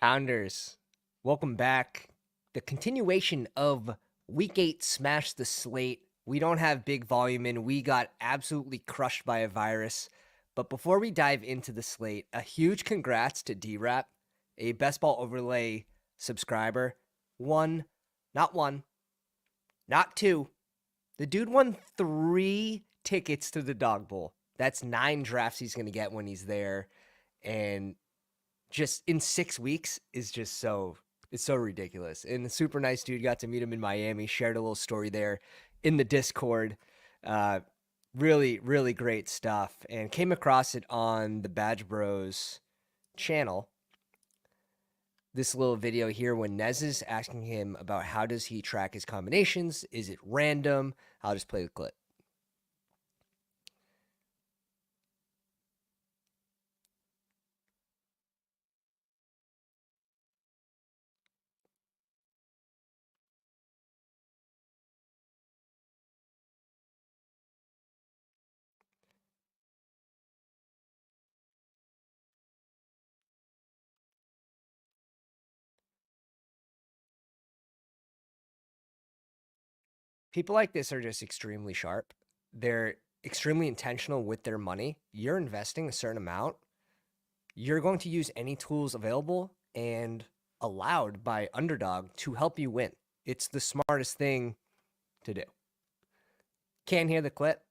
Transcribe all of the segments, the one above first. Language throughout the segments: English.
Pounders, welcome back. The continuation of Week 8 Smash the Slate. We don't have big volume in. We got absolutely crushed by a virus. But before we dive into the slate, a huge congrats to D-Rap, a Bestball Overlay subscriber. Not one, not two. The dude won 3 tickets to the Dog Bowl. That's 9 drafts he's going to get when he's there. And just in 6 weeks is just it's so ridiculous. And a super nice dude. Got to meet him in Miami. Shared a little story there in the Discord. Uh, really great stuff. And came across it on the Badge Bros channel. This little video here when Nez is asking him about how does he track his combinations. Is it random? I'll just play the clip. People like this are just extremely sharp. They're extremely intentional with their money. You're investing a certain amount. You're going to use any tools available and allowed by Underdog to help you win. It's the smartest thing to do. Can't hear the clip?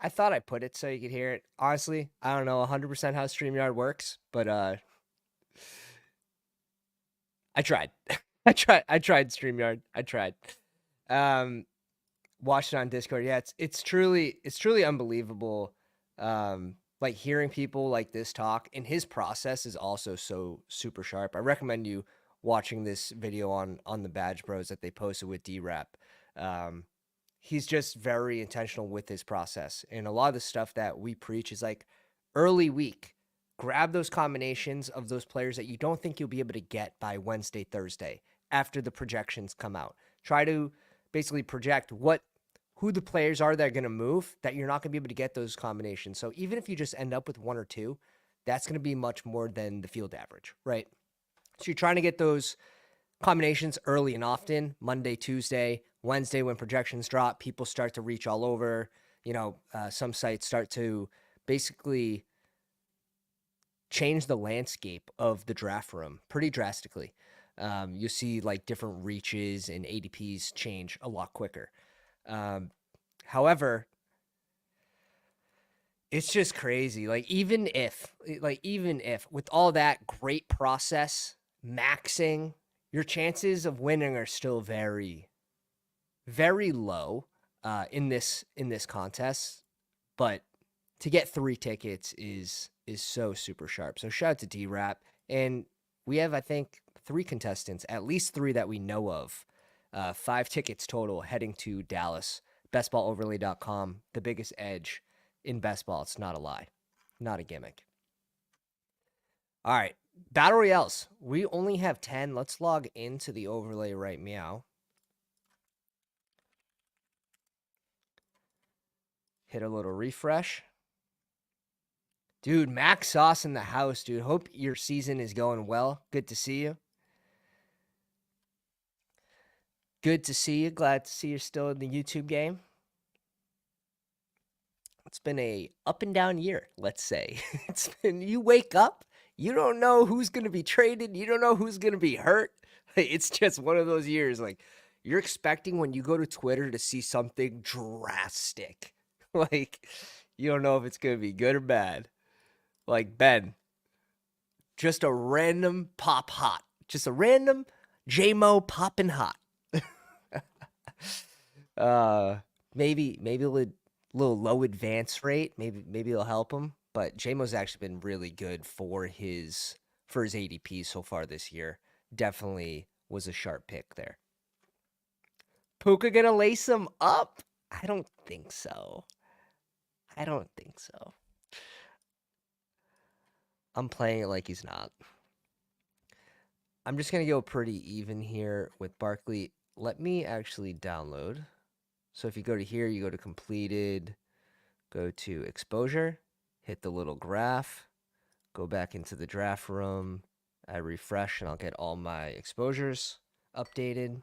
I thought I put it so you could hear it. Honestly, I don't know 100% how StreamYard works, but I tried. I tried StreamYard. I tried. Watched it on Discord. Yeah, it's truly unbelievable. Like hearing people like this talk, and his process is also so super sharp. I recommend you watching this video on the Badge Bros that they posted with D-Rap. He's just very intentional with his process, and a lot of the stuff that we preach is like early week. Grab those combinations of those players that you don't think you'll be able to get by Wednesday, Thursday after the projections come out. Try to basically project who the players are that are going to move that you're not going to be able to get those combinations. So even if you just end up with 1 or 2, that's going to be much more than the field average, right? So you're trying to get those combinations early and often, Monday, Tuesday, Wednesday when projections drop, people start to reach all over. Some sites start to basically change the landscape of the draft room pretty drastically. You see like different reaches and ADPs change a lot quicker. However, it's just crazy. Even if with all that great process, maxing, your chances of winning are still very, very low in this contest. But to get 3 tickets is so super sharp. So shout out to D-Rap. And we have, I think, 3 contestants, at least 3 that we know of. 5 tickets total heading to Dallas. Bestballoverlay.com, the biggest edge in best ball. It's not a lie, not a gimmick. All right, Battle Royales. We only have 10. Let's log into the overlay right meow. Hit a little refresh. Dude, Max Sauce in the house, dude. Hope your season is going well. Good to see you. Good to see you. Glad to see you're still in the YouTube game. It's been a up and down year, let's say. It's been, you wake up, you don't know who's going to be traded, you don't know who's going to be hurt. It's just one of those years like you're expecting when you go to Twitter to see something drastic. Like you don't know if it's going to be good or bad. Like Ben, just a random pop hot. Just a random J-Mo popping hot. Maybe a little low advance rate. Maybe it'll help him. But J-Mo's actually been really good for his ADP so far this year. Definitely was a sharp pick there. Puka gonna lace him up? I don't think so. I'm playing it like he's not. I'm just going to go pretty even here with Barkley. Let me actually download. So if you go to here, you go to completed, go to exposure, hit the little graph, go back into the draft room. I refresh and I'll get all my exposures updated.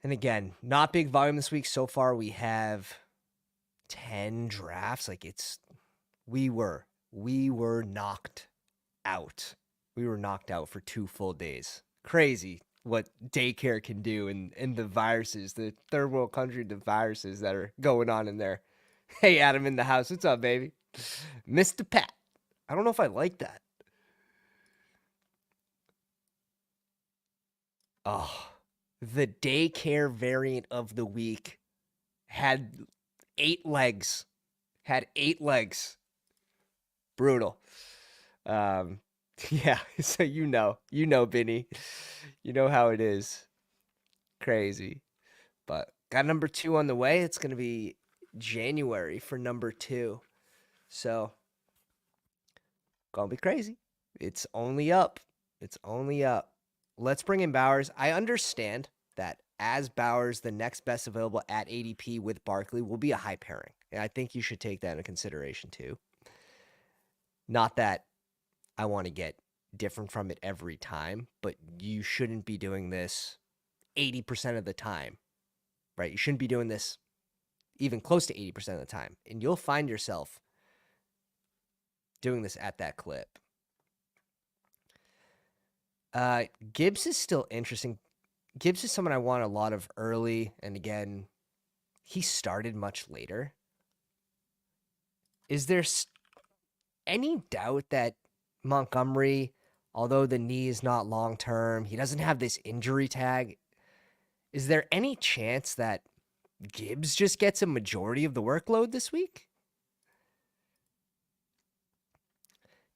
And again, not big volume this week. So far, we have 10 drafts. Like we were knocked out. We were knocked out for 2 full days. Crazy what daycare can do and the viruses, the third world country, the viruses that are going on in there. Hey, Adam in the house. What's up, baby? Mr. Pat. I don't know if I like that. Oh, the daycare variant of the week had 8 legs. Had 8 legs. Brutal. Yeah, so Benny. You know how it is. Crazy. But got number 2 on the way. It's going to be January for number 2. So, gonna be crazy. It's only up. It's only up. Let's bring in Bowers. I understand that as Bowers, the next best available at ADP with Barkley will be a high pairing. And I think you should take that into consideration too. Not that I want to get different from it every time, but you shouldn't be doing this 80% of the time, right? You shouldn't be doing this even close to 80% of the time. And you'll find yourself doing this at that clip. Gibbs is still interesting. Gibbs is someone I want a lot of early. And again, he started much later. Is there any doubt that Montgomery, although the knee is not long-term, he doesn't have this injury tag, is there any chance that Gibbs just gets a majority of the workload this week?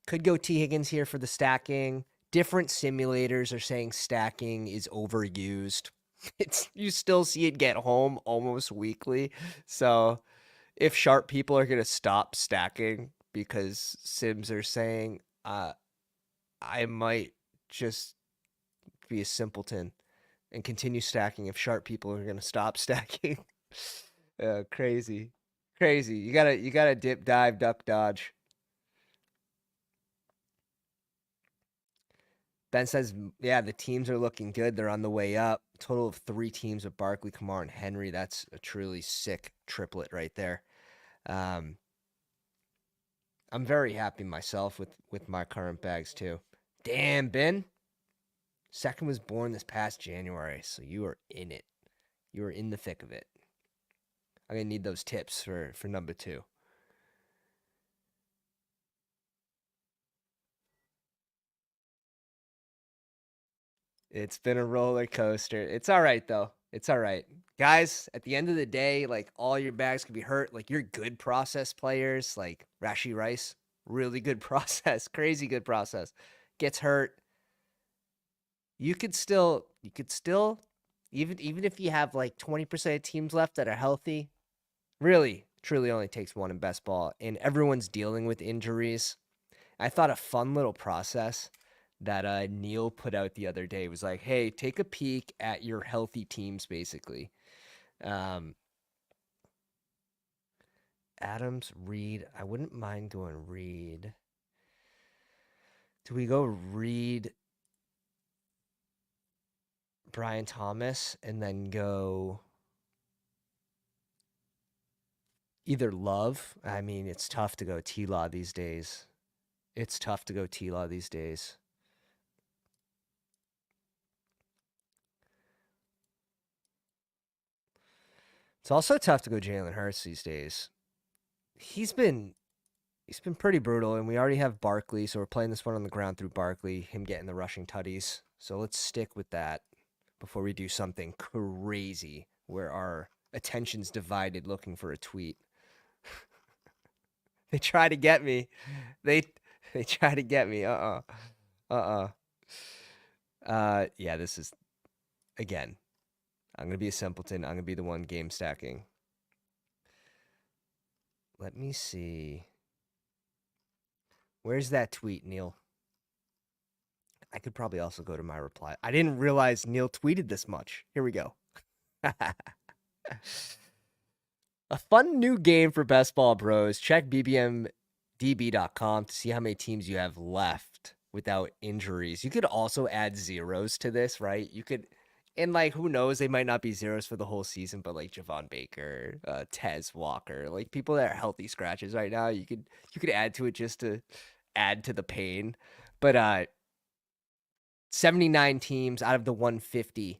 Could go T. Higgins here for the stacking. Different simulators are saying stacking is overused. You still see it get home almost weekly. So if sharp people are going to stop stacking because sims are saying, I might just be a simpleton and continue stacking if sharp people are going to stop stacking. Crazy. You gotta dip, dive, duck, dodge. Ben says, yeah, the teams are looking good. They're on the way up. Total of 3 teams with Barkley, Kamar, and Henry. That's a truly sick triplet right there. I'm very happy myself with my current bags too. Damn, Ben. Second was born this past January, so you are in it. You are in the thick of it. I'm gonna need those tips for number 2. It's been a roller coaster. It's all right though. It's all right. Guys, at the end of the day, like all your bags could be hurt. Like you're good process players, like Rashi Rice, really good process, crazy good process. Gets hurt. You could still even if you have like 20% of teams left that are healthy, really, truly only takes one in best ball. And everyone's dealing with injuries. I thought a fun little process that Neil put out the other day was like, hey, take a peek at your healthy teams, basically. Adams, Reed. I wouldn't mind going Reed. Do we go Reed, Brian Thomas, and then go either Love? I mean, it's tough to go T-Law these days. It's also tough to go Jalen Hurts these days. He's been pretty brutal, and we already have Barkley, so we're playing this one on the ground through Barkley, him getting the rushing tutties. So let's stick with that before we do something crazy where our attention's divided looking for a tweet. They try to get me. They try to get me. Yeah, this is, again, I'm going to be a simpleton. I'm going to be the one game stacking. Let me see. Where's that tweet, Neil? I could probably also go to my reply. I didn't realize Neil tweeted this much. Here we go. A fun new game for Bestball Bros. Check bbmdb.com to see how many teams you have left without injuries. You could also add zeros to this, right? You could, and like, who knows? They might not be zeros for the whole season, but like Javon Baker, Tez Walker, like people that are healthy scratches right now, you could add to it just to add to the pain. But 79 teams out of the 150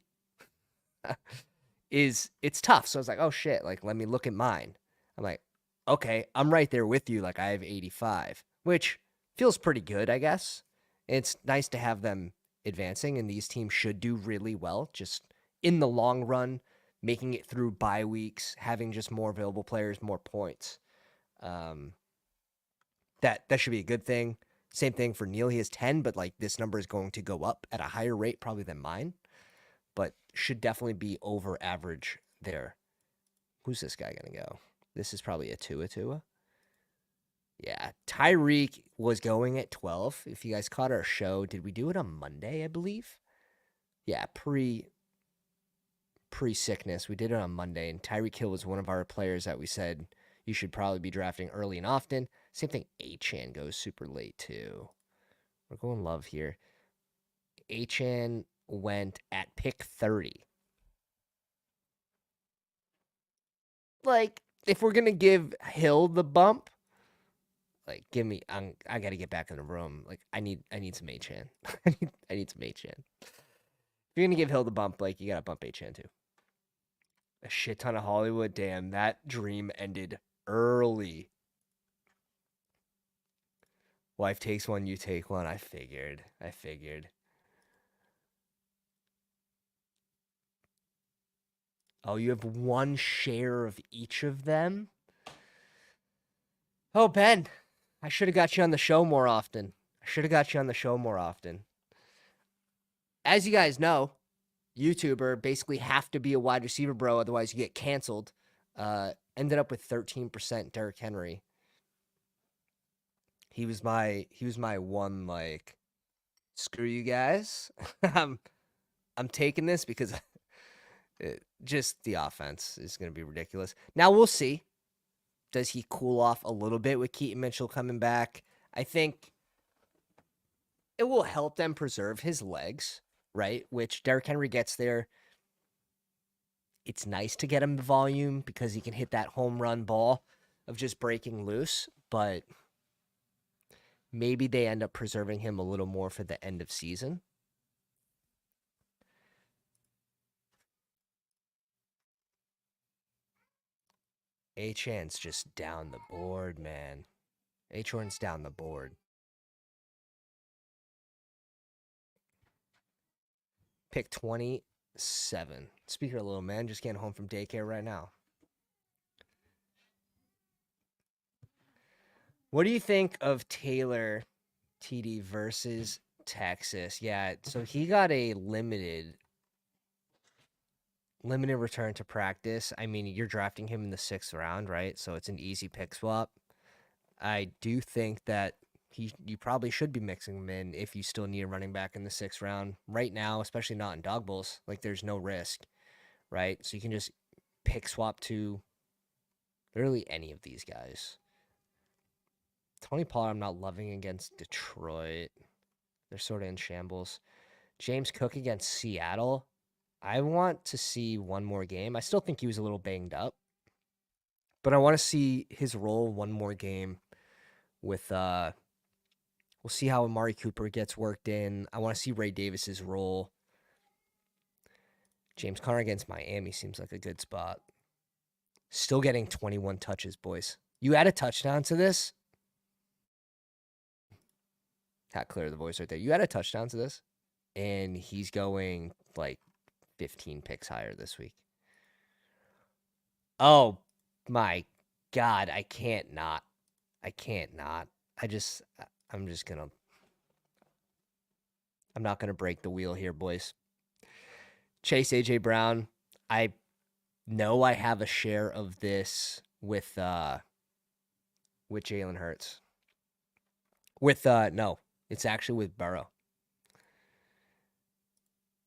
it's tough. So I was like, oh shit, like let me look at mine. I'm like, okay, I'm right there with you. Like I have 85, which feels pretty good, I guess. It's nice to have them advancing, and these teams should do really well just in the long run, making it through bye weeks, having just more available players, more points. Um, that should be a good thing. Same thing for Neil. He has 10, but like this number is going to go up at a higher rate probably than mine, but should definitely be over average there. Who's this guy going to go? This is probably a Tua. Yeah. Tyreek was going at 12. If you guys caught our show, did we do it on Monday, I believe? Yeah, pre-sickness. We did it on Monday, and Tyreek Hill was one of our players that we said you should probably be drafting early and often. Same thing, Achan goes super late too. We're going love here. Achan went at pick 30. Like, if we're gonna give Hill the bump, like give me I gotta get back in the room. Like I need some Achan. I need some Achan. If you're gonna give Hill the bump, like you gotta bump Achan too. A shit ton of Hollywood. Damn, that dream ended early. Wife takes one, you take one. I figured. Oh, you have one share of each of them? Oh, Ben, I should have got you on the show more often. As you guys know, YouTuber basically have to be a wide receiver, bro. Otherwise, you get canceled. Ended up with 13% Derrick Henry. He was my one like screw you guys. I'm taking this because just the offense is going to be ridiculous. Now we'll see. Does he cool off a little bit with Keaton Mitchell coming back? I think it will help them preserve his legs, right? Which Derrick Henry gets there. It's nice to get him the volume because he can hit that home run ball of just breaking loose, but maybe they end up preserving him a little more for the end of season. Achan's just down the board, man. Achan's down the board. Pick 27. Speaker, little man, just getting home from daycare right now. What do you think of Taylor TD versus Texas? Yeah, so he got a limited return to practice. I mean, you're drafting him in the 6th round, right? So it's an easy pick swap. I do think that you probably should be mixing him in if you still need a running back in the 6th round. Right now, especially not in dog bowls, like there's no risk, right? So you can just pick swap to literally any of these guys. Tony Pollard, I'm not loving against Detroit. They're sort of in shambles. James Cook against Seattle. I want to see one more game. I still think he was a little banged up, but I want to see his role one more game with we'll see how Amari Cooper gets worked in. I want to see Ray Davis's role. James Conner against Miami seems like a good spot. Still getting 21 touches, boys. You add a touchdown to this. Not clear the voice right there. You add a touchdown to this, and he's going like 15 picks higher this week. Oh my God, I can't not. I'm not gonna break the wheel here, boys. Chase AJ Brown. I know I have a share of this with Jalen Hurts. No, it's actually with Burrow.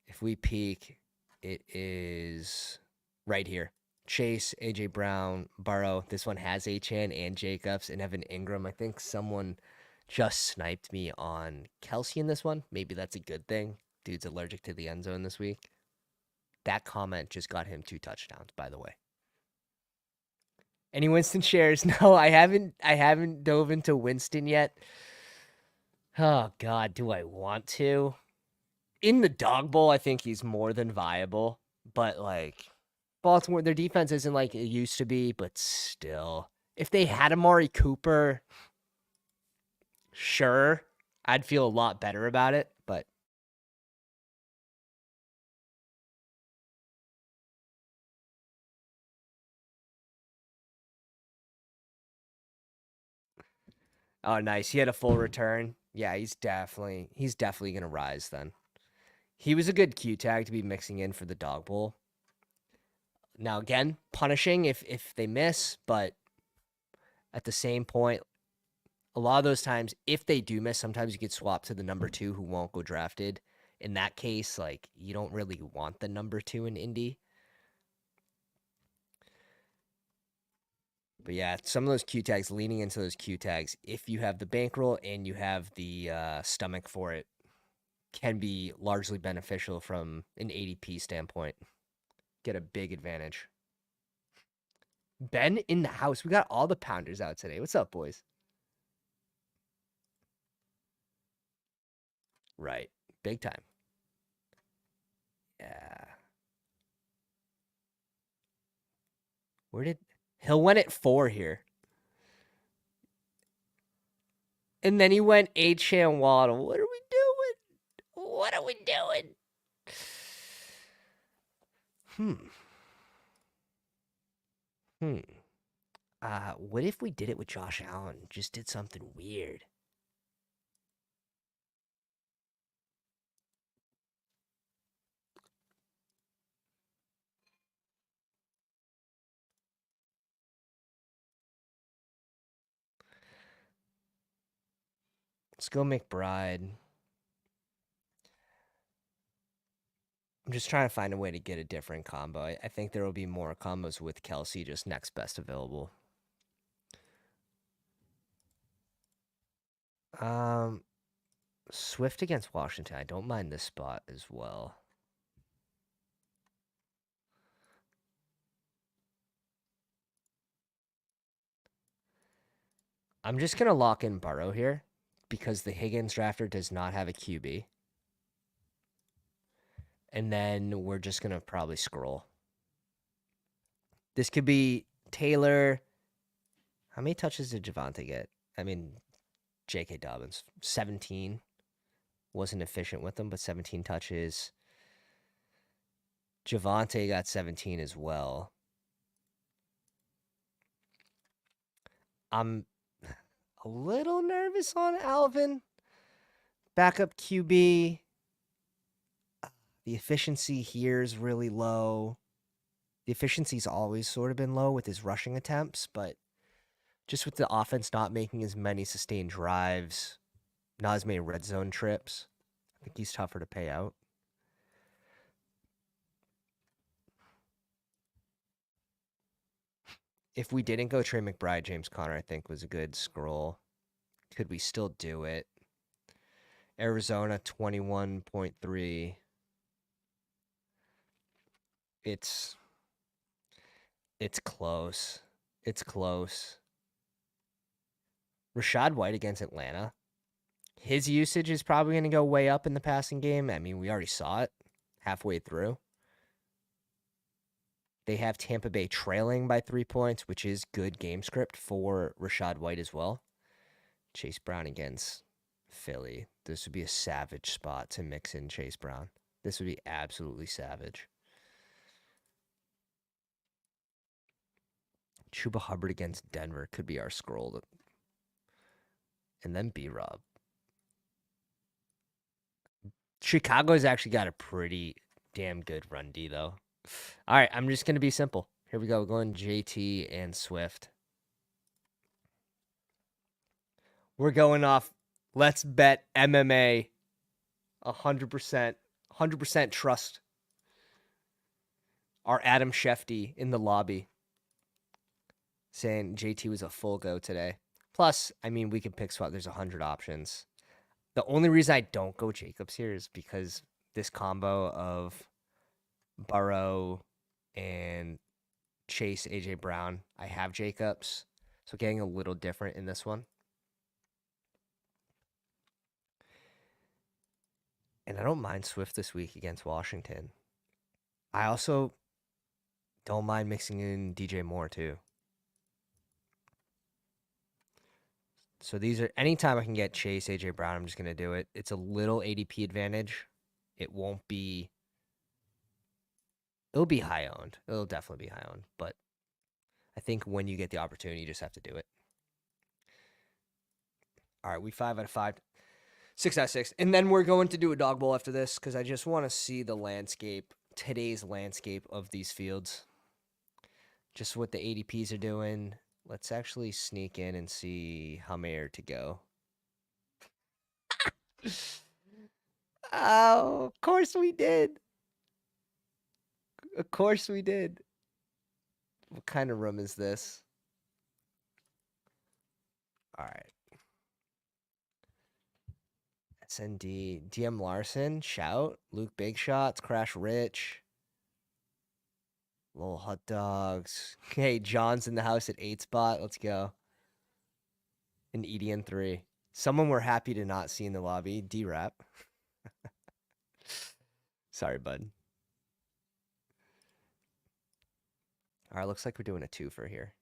If we peek, it is right here. Chase, AJ Brown, Burrow. This one has Achane and Jacobs and Evan Ingram. I think someone just sniped me on Kelsey in this one. Maybe that's a good thing. Dude's allergic to the end zone this week. That comment just got him 2 touchdowns, by the way. Any Winston shares? No, I haven't dove into Winston yet. Oh God, do I want to? In the dog bowl, I think he's more than viable. But like Baltimore, their defense isn't like it used to be, but still. If they had Amari Cooper, sure, I'd feel a lot better about it. But oh, nice. He had a full return. Yeah, he's definitely gonna rise then. He was a good Q tag to be mixing in for the dog bowl. Now again, punishing if they miss, but at the same point, a lot of those times, if they do miss, sometimes you get swapped to the number 2 who won't go drafted. In that case, like you don't really want the number 2 in Indy. But yeah, some of those Q tags, leaning into those Q tags, if you have the bankroll and you have the stomach for it, can be largely beneficial from an ADP standpoint. Get a big advantage. Ben in the house. We got all the pounders out today. What's up, boys? Right. Big time. Yeah. Where did Hill went at 4 here? And then he went Achane Waddle. What are we doing? What are we doing? What if we did it with Josh Allen? Just did something weird. Let's go McBride. I'm just trying to find a way to get a different combo. I think there will be more combos with Kelsey, just next best available. Swift against Washington. I don't mind this spot as well. I'm just going to lock in Burrow here because the Higgins drafter does not have a QB. And then we're just going to probably scroll. This could be Taylor. How many touches did Javonte get? I mean, J.K. Dobbins, 17. Wasn't efficient with them, but 17 touches. Javonte got 17 as well. I'm a little nervous on Alvin. Backup QB. The efficiency here is really low. The efficiency's always sort of been low with his rushing attempts, but just with the offense not making as many sustained drives, not as many red zone trips, I think he's tougher to pay out. If we didn't go Trey McBride, James Conner, I think was a good scroll. Could we still do it? Arizona 21.3. It's close. It's close. Rachaad White against Atlanta. His usage is probably going to go way up in the passing game. I mean, we already saw it halfway through. They have Tampa Bay trailing by 3 points, which is good game script for Rachaad White as well. Chase Brown against Philly. This would be a savage spot to mix in Chase Brown. This would be absolutely savage. Chuba Hubbard against Denver could be our scroll. And then B-Rob. Chicago's actually got a pretty damn good run D, though. All right, I'm just going to be simple. Here we go. We're going JT and Swift. We're going off let's bet MMA 100%. 100% trust Our Adam Shefty in the lobby saying JT was a full go today. Plus, I mean, we can pick swap. There's 100 options. The only reason I don't go Jacobs here is because this combo of Burrow and Chase, AJ Brown, I have Jacobs. So getting a little different in this one. And I don't mind Swift this week against Washington. I also don't mind mixing in DJ Moore too. So these are anytime I can get Chase, AJ Brown, I'm just gonna do it. It's a little ADP advantage. It won't be. It'll be high owned. It'll definitely be high owned. But I think when you get the opportunity, you just have to do it. All right, we 5 out of 5, 6 out of 6, and then we're going to do a dog bowl after this because I just want to see the landscape, today's landscape of these fields. Just what the ADPs are doing. Let's actually sneak in and see how many are to go. Oh, of course we did. Of course we did. What kind of room is this? All right. SND. DM Larson. Shout. Luke Big Shots. Crash Rich. Little hot dogs. Hey, John's in the house at 8 spot. Let's go. And EDN 3. Someone we're happy to not see in the lobby. D-Rap. Sorry, bud. All right, looks like we're doing a 2 for here.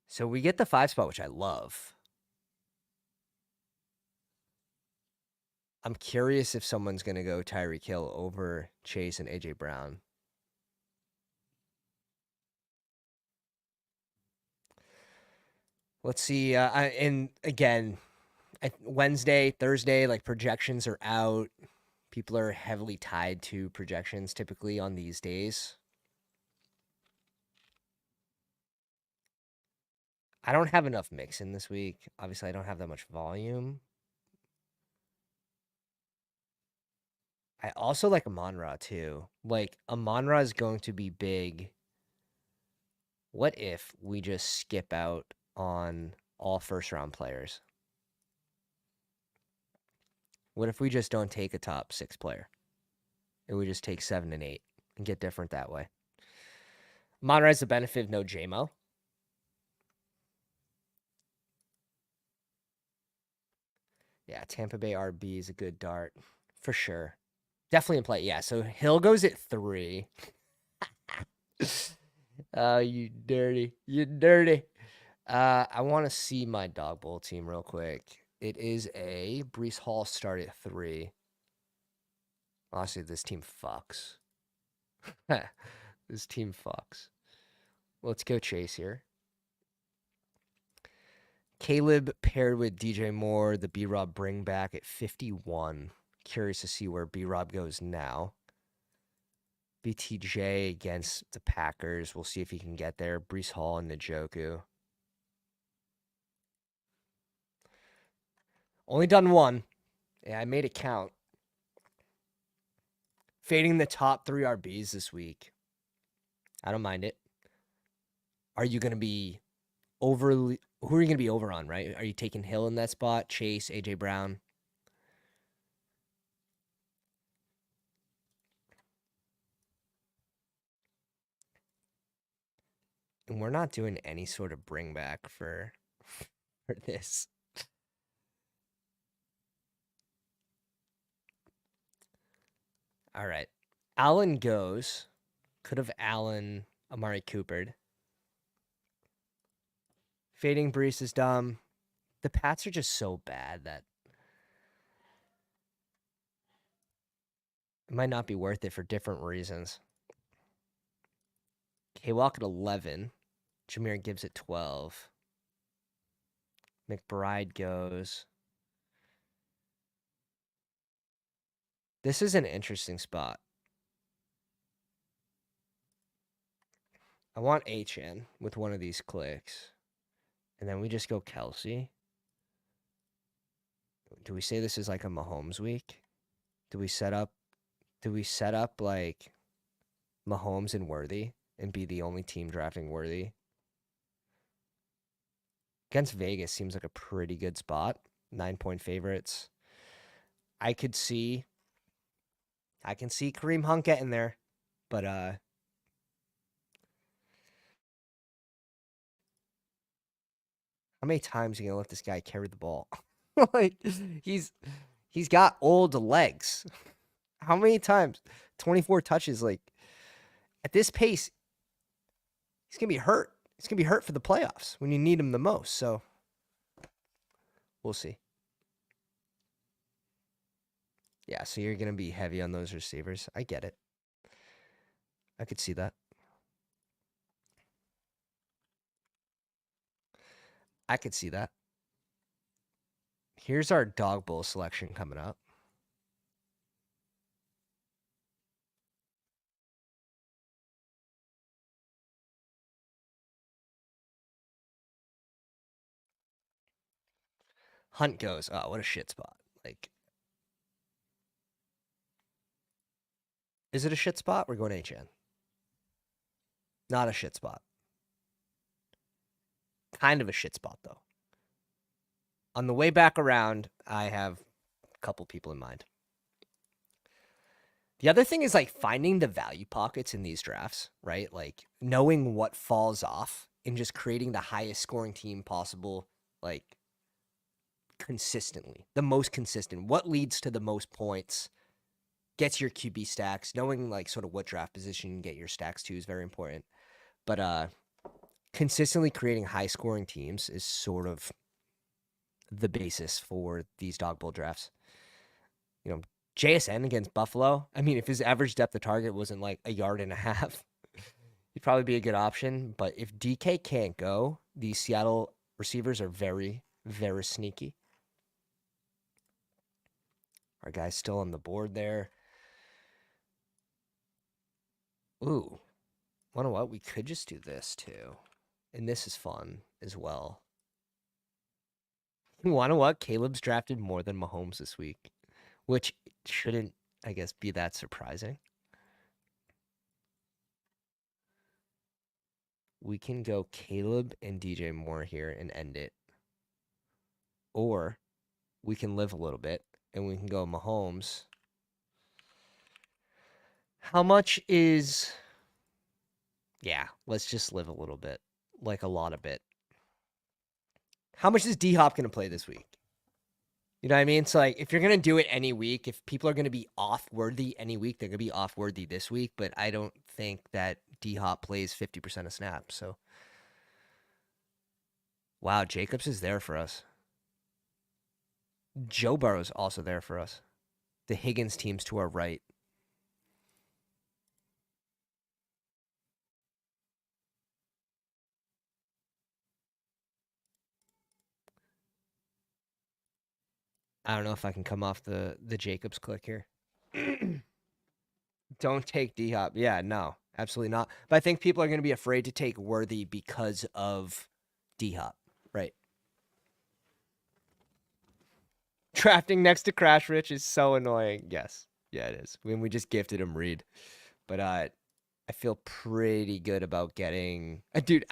So we get the 5 spot, which I love. I'm curious if someone's going to go Tyreek Hill over Chase and AJ Brown. Let's see. And again, Wednesday, Thursday, like projections are out. People are heavily tied to projections typically on these days. I don't have enough mixing this week. Obviously, I don't have that much volume. I also like Amon-Ra too. Like, Amon-Ra is going to be big. What if we just skip out on all first round players? What if we just don't take a top 6 player? And we just take 7 and 8 and get different that way? Amon-Ra has the benefit of no JMO. Yeah, Tampa Bay RB is a good dart for sure. Definitely in play. Yeah, so Hill goes at 3. Oh, you dirty. You dirty. I want to see my dog bowl team real quick. It is a Brees Hall start at 3. Honestly, this team fucks. This team fucks. Let's go Chase here. Caleb paired with DJ Moore, the B-Rob bring back at 51. Curious to see where B-Rob goes now. BTJ against the Packers. We'll see if he can get there. Brees Hall and Njoku. Only done 1. Yeah, I made it count. Fading the top 3 RBs this week. I don't mind it. Are you going to be overly... Who are you going to be over on, right? Are you taking Hill in that spot? Chase, AJ Brown? And we're not doing any sort of bring back for this. All right. Allen goes. Could have Allen, Amari Coopered. Fading Brees is dumb. The Pats are just so bad that it might not be worth it for different reasons. K-Walk at 11. Jahmyr Gibbs at 12. McBride goes. This is an interesting spot. I want HN with one of these clicks. And then we just go Kelsey. Do we say this is like a Mahomes week? Do we set up like Mahomes and Worthy and be the only team drafting Worthy? Against Vegas seems like a pretty good spot. 9-point favorites. I can see Kareem Hunt getting there, but how many times are you gonna let this guy carry the ball? Like he's got old legs. How many times? 24 touches. Like at this pace, he's gonna be hurt. He's gonna be hurt for the playoffs when you need him the most. So we'll see. Yeah, so you're gonna be heavy on those receivers. I get it. I could see that. I could see that. Here's our dog bowl selection coming up. Hunt goes. Oh, what a shit spot. Like, is it a shit spot? We're going HN. Not a shit spot. Kind of a shit spot, though. On the way back around, I have a couple people in mind. The other thing is like finding the value pockets in these drafts, right? Like knowing what falls off and just creating the highest scoring team possible, like consistently, the most consistent. What leads to the most points, gets your QB stacks. Knowing like sort of what draft position you get your stacks to is very important. But consistently creating high scoring teams is sort of the basis for these dog bowl drafts. You know, JSN against Buffalo. I mean, if his average depth of target wasn't like a yard and a half, he'd probably be a good option. But if DK can't go, these Seattle receivers are very, very sneaky. Our guy's still on the board there. Ooh, you know what? We could just do this too. And this is fun as well. You know what? Caleb's drafted more than Mahomes this week, which shouldn't, I guess, be that surprising. We can go Caleb and DJ Moore here and end it. Or we can live a little bit and we can go Mahomes. How much is... Yeah, let's just live a little bit. Like a lot of bit. How much is D-Hop going to play this week? You know what I mean? So, like, if you're going to do it any week, if people are going to be off-worthy any week, they're going to be off-worthy this week. But I don't think that D-Hop plays 50% of snaps. So, wow, Jacobs is there for us. Joe Burrow's also there for us. The Higgins team's to our right. I don't know if I can come off the Jacobs click here. Don't take D-Hop. Yeah, no, absolutely not. But I think people are going to be afraid to take Worthy because of D-Hop, right? Drafting next to Crash Rich is so annoying. Yes. Yeah, it is. When we just gifted him Reed. But I feel pretty good about getting... Dude,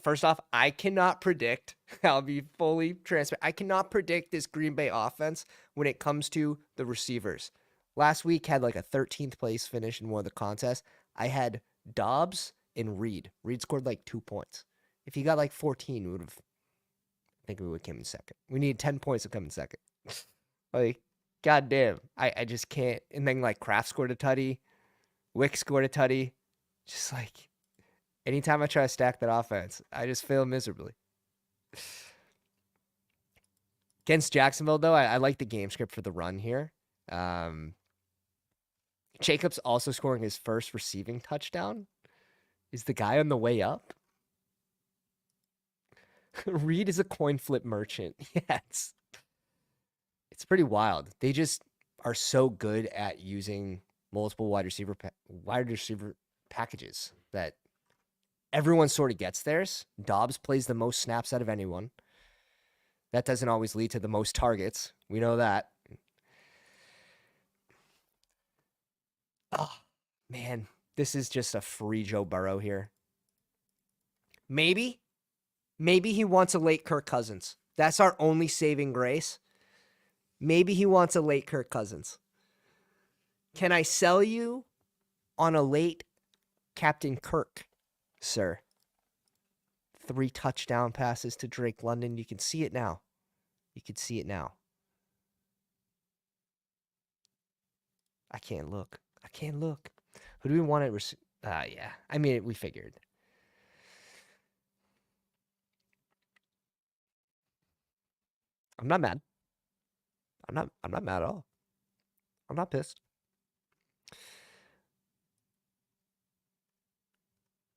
first off, I cannot predict. I'll be fully transparent. I cannot predict this Green Bay offense when it comes to the receivers. Last week had like a 13th place finish in one of the contests. I had Dobbs and Reed. Reed scored like 2 points. If he got like 14, we would have... I think we would come in second. We need 10 points to come in second. Like, goddamn. I just can't. And then like Kraft scored a tutty. Wick scored a tutty. Just like, anytime I try to stack that offense, I just fail miserably. Against Jacksonville, though, I like the game script for the run here. Jacobs also scoring his first receiving touchdown. Is the guy on the way up? Reed is a coin flip merchant. Yeah, it's pretty wild. They just are so good at using multiple wide receiver packages that everyone sort of gets theirs. Dobbs plays the most snaps out of anyone. That doesn't always lead to the most targets, We know that. Oh, man. This is just a free Joe Burrow here. Maybe he wants a late Kirk Cousins. That's our only saving grace. Maybe he wants a late Kirk Cousins. Can I sell you on a late Captain Kirk, sir? 3 touchdown passes to Drake London. You can see it now. You can see it now. I can't look. I can't look. Who do we want to yeah. I mean, we figured. I'm not mad. I'm not mad at all. I'm not pissed.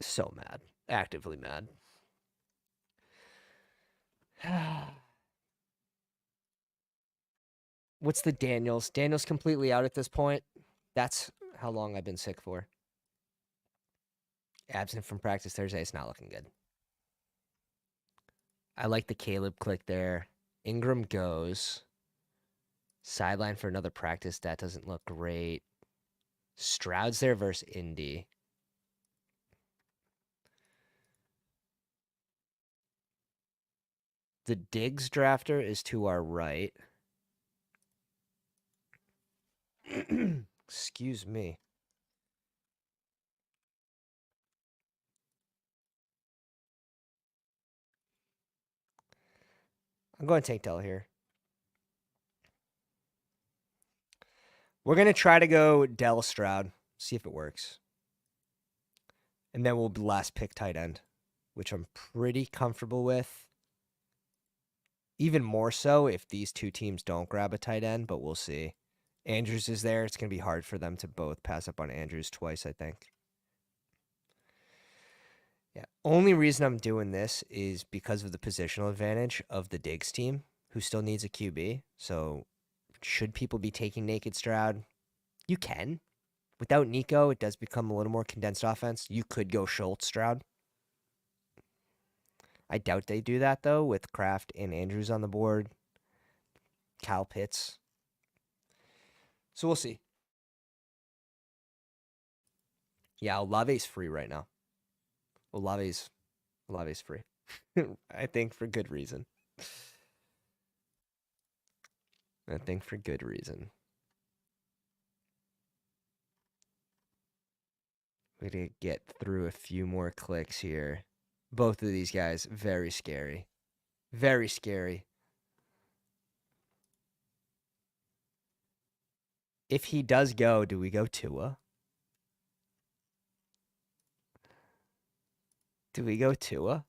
So mad. Actively mad. What's the Daniels? Daniels completely out at this point. That's how long I've been sick for. Absent from practice Thursday. It's not looking good. I like the Caleb click there. Ingram goes. Sideline for another practice. That doesn't look great. Stroud's there versus Indy. The Diggs drafter is to our right. Excuse me. I'm going to take Dell here. We're going to try to go Dell Stroud. See if it works. And then we'll last pick tight end, which I'm pretty comfortable with. Even more so if these two teams don't grab a tight end, but we'll see. Andrews is there. It's going to be hard for them to both pass up on Andrews twice, I think. Yeah. Only reason I'm doing this is because of the positional advantage of the Diggs team, who still needs a QB. So should people be taking naked Stroud? You can. Without Nico, it does become a little more condensed offense. You could go Schultz Stroud. I doubt they do that, though, with Kraft and Andrews on the board. Kyle Pitts. So we'll see. Yeah, Olave's free right now. Olave's free. I think for good reason. I think for good reason. We're going to get through a few more clicks here. Both of these guys, very scary. Very scary. If he does go, do we go Tua? Do we go Tua?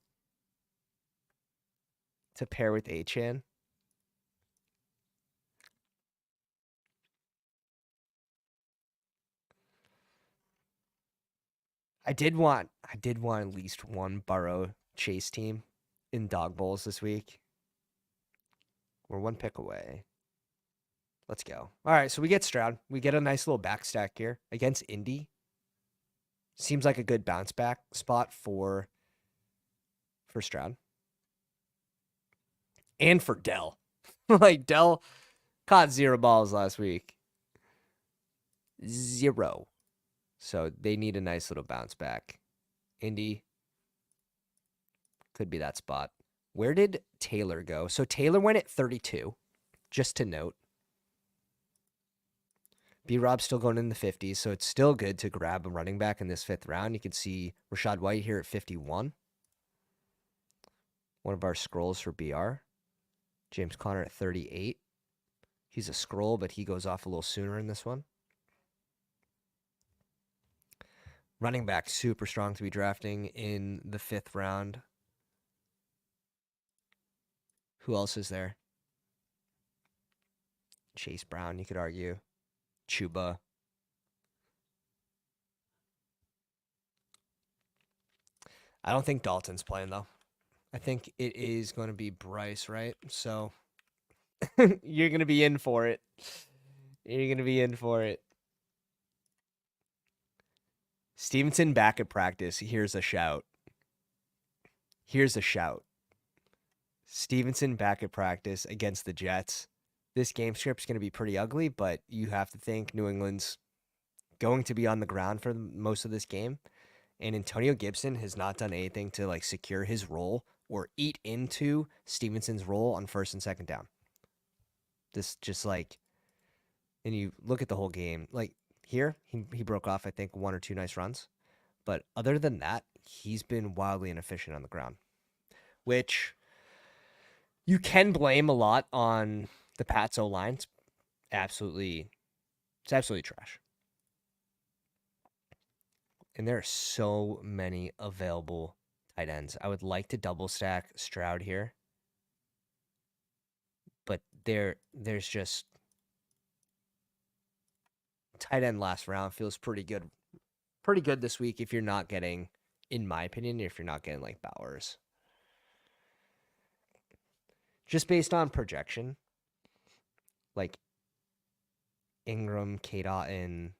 To pair with Achane? I did want at least one Burrow Chase team in dog bowls this week. We're 1 pick away. Let's go. All right, so we get Stroud. We get a nice little back stack here against Indy. Seems like a good bounce back spot for Stroud. And for Dell. Like, Dell caught 0 balls last week. 0. So they need a nice little bounce back. Indy could be that spot. Where did Taylor go? So Taylor went at 32, just to note. B-Rob's still going in the 50s, so it's still good to grab a running back in this 5th round. You can see Rachaad White here at 51. One of our scrolls for BR. James Conner at 38. He's a scroll, but he goes off a little sooner in this one. Running back, super strong to be drafting in the 5th round. Who else is there? Chase Brown, you could argue. Chuba. I don't think Dalton's playing, though. I think it is going to be Bryce, right? So you're going to be in for it. You're going to be in for it. Stevenson back at practice. Here's a shout. Here's a shout. Stevenson back at practice against the Jets. this game script's going to be pretty ugly, but you have to think New England's going to be on the ground for most of this game. And Antonio Gibson has not done anything to like secure his role or eat into Stevenson's role on first and second down. This just like, and you look at the whole game, like here, he broke off, I think, one or two nice runs. But other than that, he's been wildly inefficient on the ground, which you can blame a lot on the Pats O-line. It's absolutely trash. And there are so many available tight ends. I would like to double stack Stroud here, but there's just tight end last round feels pretty good. Pretty good this week if you're not getting, in my opinion, if you're not getting like Bowers. Just based on projection, like Ingram, K-Dot, and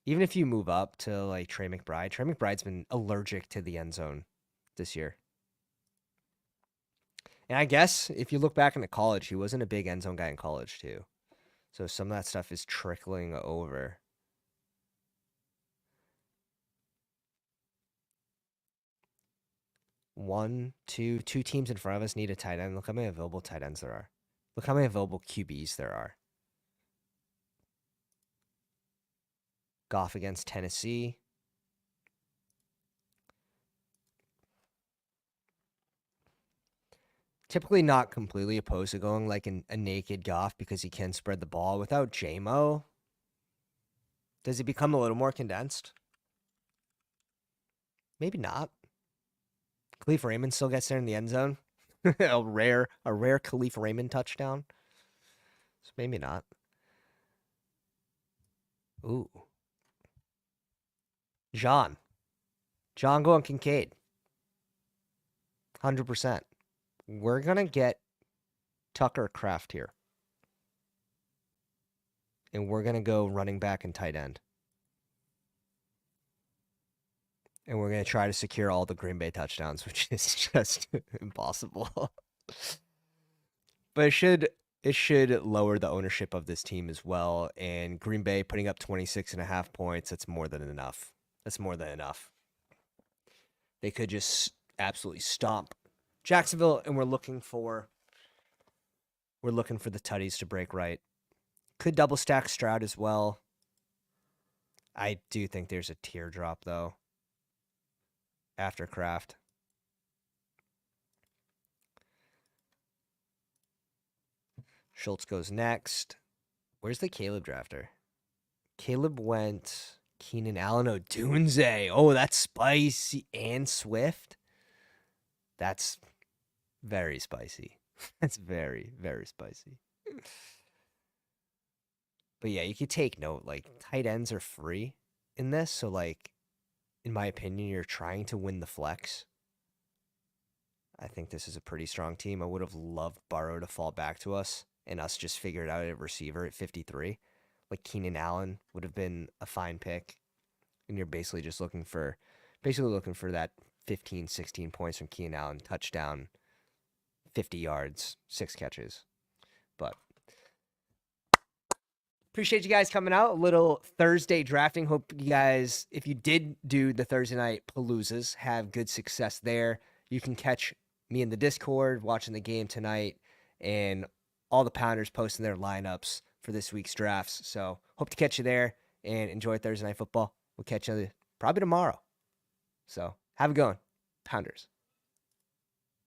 even if you move up to like Trey McBride's been allergic to the end zone this year. And I guess if you look back into college, he wasn't a big end zone guy in college too. So some of that stuff is trickling over. Two teams in front of us need a tight end. Look how many available tight ends there are. Look how many available QBs there are. Goff against Tennessee. Typically not completely opposed to going like a naked Goff because he can spread the ball. Without JMO, does it become a little more condensed? Maybe not. Khalif Raymond still gets there in the end zone. a rare Khalif Raymond touchdown. So maybe not. Ooh. John going Kincaid. 100%. We're going to get Tucker Kraft here. And we're going to go running back and tight end. And we're going to try to secure all the Green Bay touchdowns, which is just impossible. But it should lower the ownership of this team as well. And Green Bay putting up 26.5 points, that's more than enough. They could just absolutely stomp Jacksonville, and we're looking for the tutties to break right. Could double stack Stroud as well. I do think there's a teardrop though after Kraft. Schultz goes next. Where's the Caleb drafter? Caleb went Keenan Allen Odunze. Oh, that's spicy. And Swift. That's very spicy. That's very, very spicy. But yeah, you could take note. Like, tight ends are free in this. So, like, in my opinion, you're trying to win the flex. I think this is a pretty strong team. I would have loved Burrow to fall back to us and us just figure it out at receiver at 53. Like, Keenan Allen would have been a fine pick. And you're basically just looking for that 15, 16 points from Keenan Allen, touchdown, 50 yards, 6 catches. But appreciate you guys coming out. A little Thursday drafting. Hope you guys, if you did do the Thursday night paloozas, have good success there. You can catch me in the Discord watching the game tonight and all the Pounders posting their lineups for this week's drafts. So hope to catch you there and enjoy Thursday night football. We'll catch you probably tomorrow. So have a good one, Pounders.